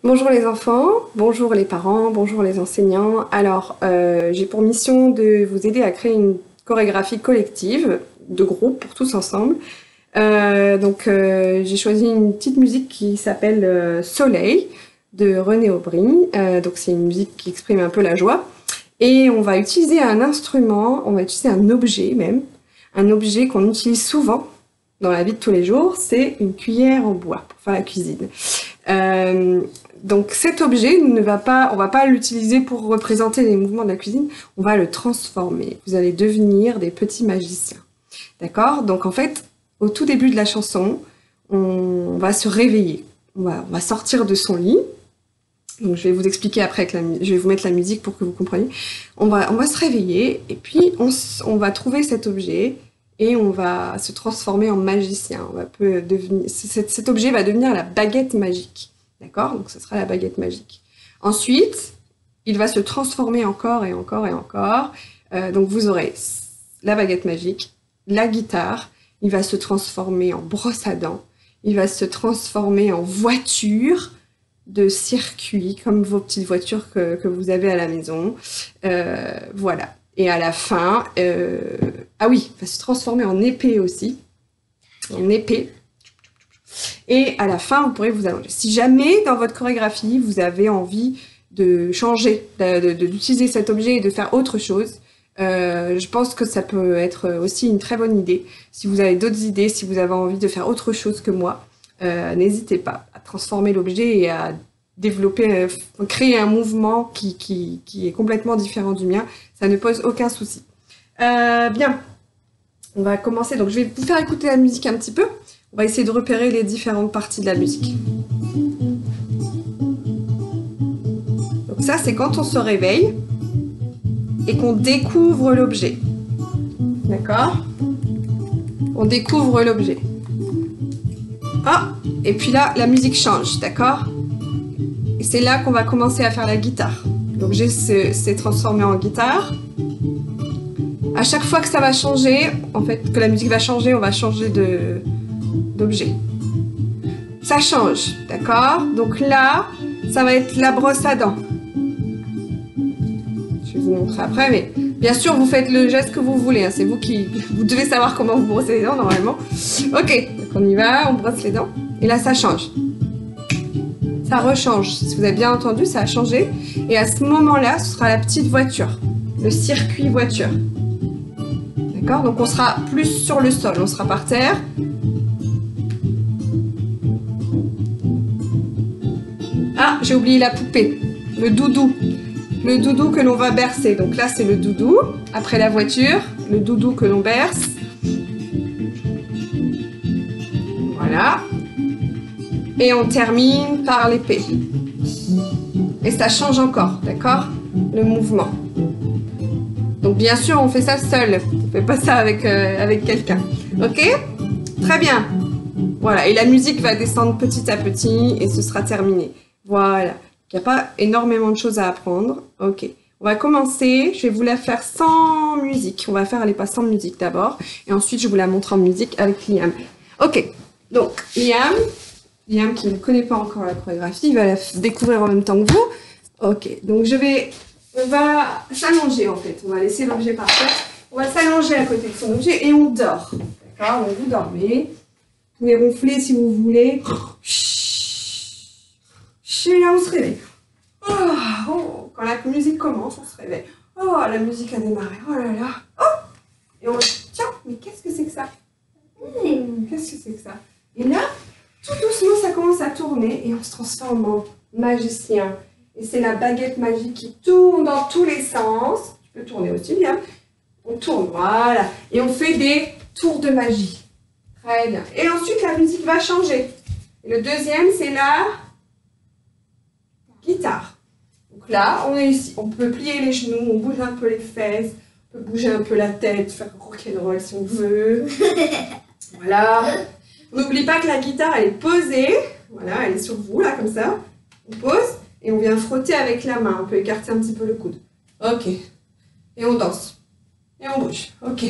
Bonjour les enfants, bonjour les parents, bonjour les enseignants. Alors, j'ai pour mission de vous aider à créer une chorégraphie collective, de groupe, pour tous ensemble. J'ai choisi une petite musique qui s'appelle Soleil, de René Aubry. Donc c'est une musique qui exprime un peu la joie. Et on va utiliser un instrument, on va utiliser un objet même, un objet qu'on utilise souvent dans la vie de tous les jours, c'est une cuillère en bois pour faire la cuisine. Donc cet objet on va pas l'utiliser pour représenter les mouvements de la cuisine, on va le transformer. Vous allez devenir des petits magiciens. D'accord? Donc en fait, au tout début de la chanson, on va se réveiller. On va sortir de son lit. Donc je vais vous expliquer après, je vais vous mettre la musique pour que vous compreniez. On va se réveiller et puis on va trouver cet objet et on va se transformer en magicien. Cet objet va devenir la baguette magique. D'accord? Donc ce sera la baguette magique. Ensuite, il va se transformer encore et encore et encore. Donc vous aurez la baguette magique, la guitare, il va se transformer en brosse à dents, il va se transformer en voiture de circuit, comme vos petites voitures que vous avez à la maison. Voilà. Et à la fin, ah oui, il va se transformer en épée aussi. En épée. Et à la fin, vous pourrez vous allonger. Si jamais, dans votre chorégraphie, vous avez envie de changer, d'utiliser cet objet et de faire autre chose, je pense que ça peut être aussi une très bonne idée. Si vous avez d'autres idées, si vous avez envie de faire autre chose que moi, n'hésitez pas à transformer l'objet et à développer, créer un mouvement qui est complètement différent du mien. Ça ne pose aucun souci. Bien, on va commencer. Donc, je vais vous faire écouter la musique un petit peu. On va essayer de repérer les différentes parties de la musique. Donc ça, c'est quand on se réveille et qu'on découvre l'objet. D'accord? On découvre l'objet. Ah! Et puis là, la musique change, d'accord? Et c'est là qu'on va commencer à faire la guitare. L'objet s'est transformé en guitare. À chaque fois que ça va changer, en fait, que la musique va changer, on va changer d'objet. Ça change, d'accord? Donc là, ça va être la brosse à dents. Je vais vous montrer après, mais bien sûr, vous faites le geste que vous voulez. Hein. C'est vous qui... Vous devez savoir comment vous brossez les dents, normalement. Ok, donc on y va, on brosse les dents. Et là, ça change. Ça rechange. Si vous avez bien entendu, ça a changé. Et à ce moment-là, ce sera la petite voiture. Le circuit voiture. D'accord? Donc on sera plus sur le sol. On sera par terre. Ah, j'ai oublié la poupée. Le doudou. Le doudou que l'on va bercer. Donc là, c'est le doudou. Après la voiture, le doudou que l'on berce. Voilà. Et on termine par l'épée. Et ça change encore, d'accord? Le mouvement. Donc bien sûr, on fait ça seul. On ne fait pas ça avec quelqu'un. Ok? Très bien. Voilà. Et la musique va descendre petit à petit et ce sera terminé. Voilà. Il n'y a pas énormément de choses à apprendre. Ok. On va commencer. Je vais vous la faire sans musique. On va faire les pas sans musique d'abord. Et ensuite, je vous la montre en musique avec Liam. Ok. Donc, Liam qui ne connaît pas encore la chorégraphie, il va la découvrir en même temps que vous. Ok, donc on va s'allonger en fait. On va laisser l'objet par terre. On va s'allonger à côté de son objet et on dort. D'accord, donc vous dormez. Vous pouvez ronfler si vous voulez. Et là, on se réveille. Oh, quand la musique commence, on se réveille. Oh, la musique a démarré. Oh là là. Oh, et on dit, tiens, mais qu'est-ce que c'est que ça? Qu'est-ce que c'est que ça? Et là, tout doucement, ça commence à tourner et on se transforme en magicien. Et c'est la baguette magique qui tourne dans tous les sens. Tu peux tourner aussi bien. On tourne, voilà. Et on fait des tours de magie. Très bien. Et ensuite, la musique va changer. Et le deuxième, c'est la guitare. Donc là, on est ici. On peut plier les genoux, on bouge un peu les fesses, on peut bouger un peu la tête, faire rock'n'roll si on veut. Voilà. On n'oublie pas que la guitare, elle est posée. Voilà, elle est sur vous, là, comme ça. On pose et on vient frotter avec la main. On peut écarter un petit peu le coude. Ok. Et on danse. Et on bouge. Ok.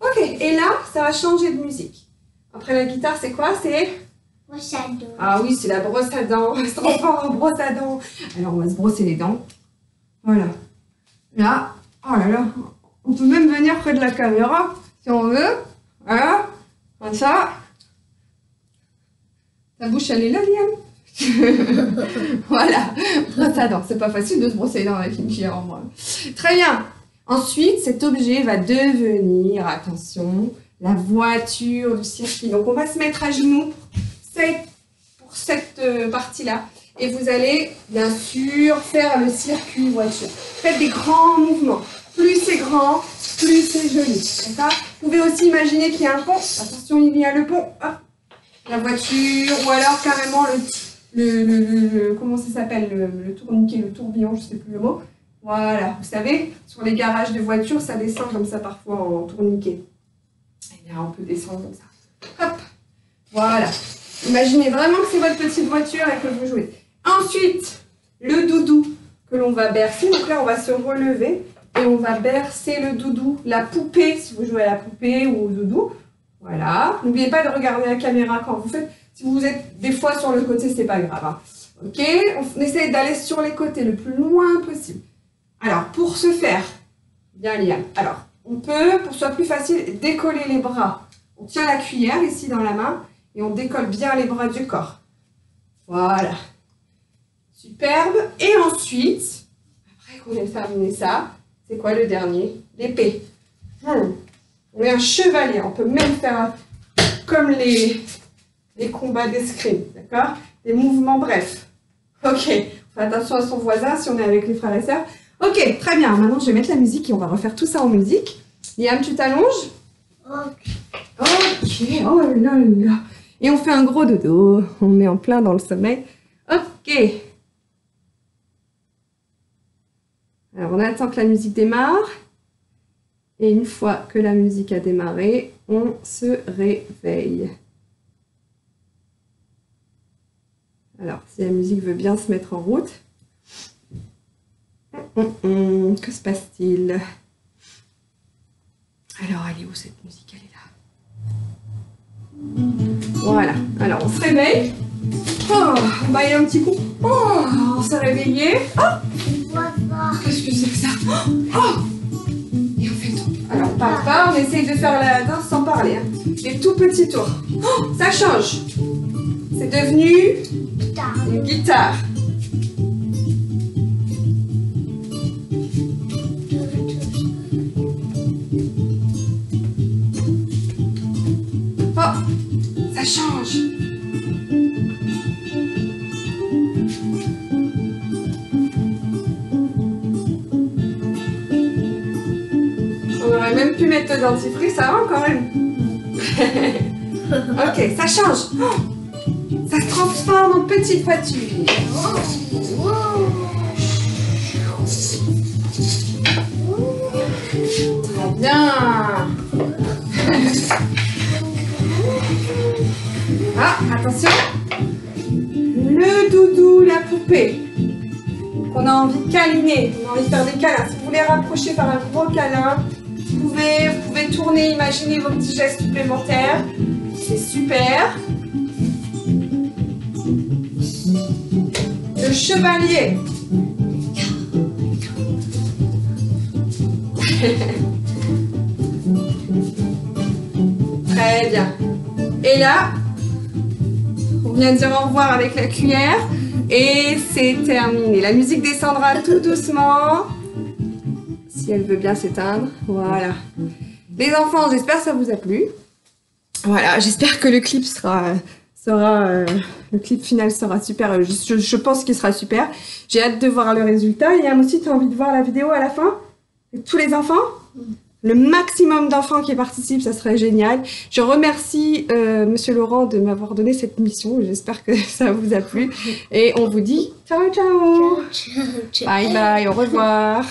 Ok. Et là, ça va changer de musique. Après la guitare, c'est quoi? C'est Brosse à dents. Ah oui, c'est la brosse à dents. Elle se transforme en brosse à dents. Alors, on va se brosser les dents. Voilà. Là, oh là là. On peut même venir près de la caméra, si on veut. Voilà. Comme ça. Ta bouche, elle est là, Liam. Voilà. Brosse à dents. C'est pas facile de se brosser les dents avec une cuillère en bois. Très bien. Ensuite, cet objet va devenir, attention, la voiture du circuit. Donc, on va se mettre à genoux pour cette partie-là. Et vous allez, bien sûr, faire le circuit voiture. Faites des grands mouvements. Plus c'est grand, plus c'est joli. D'accord ? Vous pouvez aussi imaginer qu'il y a un pont. Attention, il y a le pont. Hop. La voiture, ou alors carrément comment ça s'appelle, le tourniquet, le tourbillon, je ne sais plus le mot. Voilà, vous savez, sur les garages de voitures, ça descend comme ça parfois en tourniquet. Et bien, on peut descendre comme ça. Hop, voilà. Imaginez vraiment que c'est votre petite voiture et que vous jouez. Ensuite, le doudou que l'on va bercer. Donc là, on va se relever et on va bercer le doudou. La poupée, si vous jouez à la poupée ou au doudou. Voilà. N'oubliez pas de regarder la caméra quand vous faites. Si vous êtes des fois sur le côté, c'est pas grave. Hein. Ok, on essaie d'aller sur les côtés le plus loin possible. Alors, pour ce faire, bien Liam, alors, on peut, pour que ce soit plus facile, décoller les bras. On tient la cuillère ici dans la main et on décolle bien les bras du corps. Voilà. Superbe. Et ensuite, après qu'on ait terminé ça, c'est quoi le dernier? L'épée. On est un chevalier. On peut même faire comme les combats d'escrime, d'accord? Des mouvements brefs. Ok. Faites attention à son voisin si on est avec les frères et sœurs. Ok, très bien. Maintenant, je vais mettre la musique et on va refaire tout ça en musique. Liam, tu t'allonges? Ok. Oh là là. Et on fait un gros dodo. On est en plein dans le sommeil. Ok. Alors, on attend que la musique démarre. Et une fois que la musique a démarré, on se réveille. Alors, si la musique veut bien se mettre en route. Que se passe-t-il? Alors, elle est où cette musique? Elle est là. Voilà. Alors, on se réveille. Oh, on baille un petit coup. Oh, on s'est réveillé. Oh, qu'est-ce que c'est que ça? Oh, et on fait tout. Alors, papa, on essaye de faire la danse sans parler. Hein. Des tout petits tours. Oh, ça change. C'est devenu une guitare. Oh, ça change. On aurait même pu mettre le dentifrice avant quand même. Ok, ça change. Oh, ça se transforme en petite voiture. Très bien. Ah, attention. Le doudou, la poupée. Qu'on a envie de câliner. On a envie de faire des câlins. Si vous voulez rapprocher par un gros câlin, vous pouvez tourner, imaginer vos petits gestes supplémentaires. C'est super. Le chevalier. Très bien. Et là, on vient de dire au revoir avec la cuillère et c'est terminé. La musique descendra tout doucement. Si elle veut bien s'éteindre. Voilà. Les enfants, j'espère que ça vous a plu. Voilà, j'espère que le clip le clip final sera super. Je pense qu'il sera super. J'ai hâte de voir le résultat. Liam aussi, tu as envie de voir la vidéo à la fin? Tous les enfants? Le maximum d'enfants qui participent, ça serait génial. Je remercie Monsieur Laurent de m'avoir donné cette mission. J'espère que ça vous a plu. Et on vous dit ciao, ciao. Bye bye, au revoir.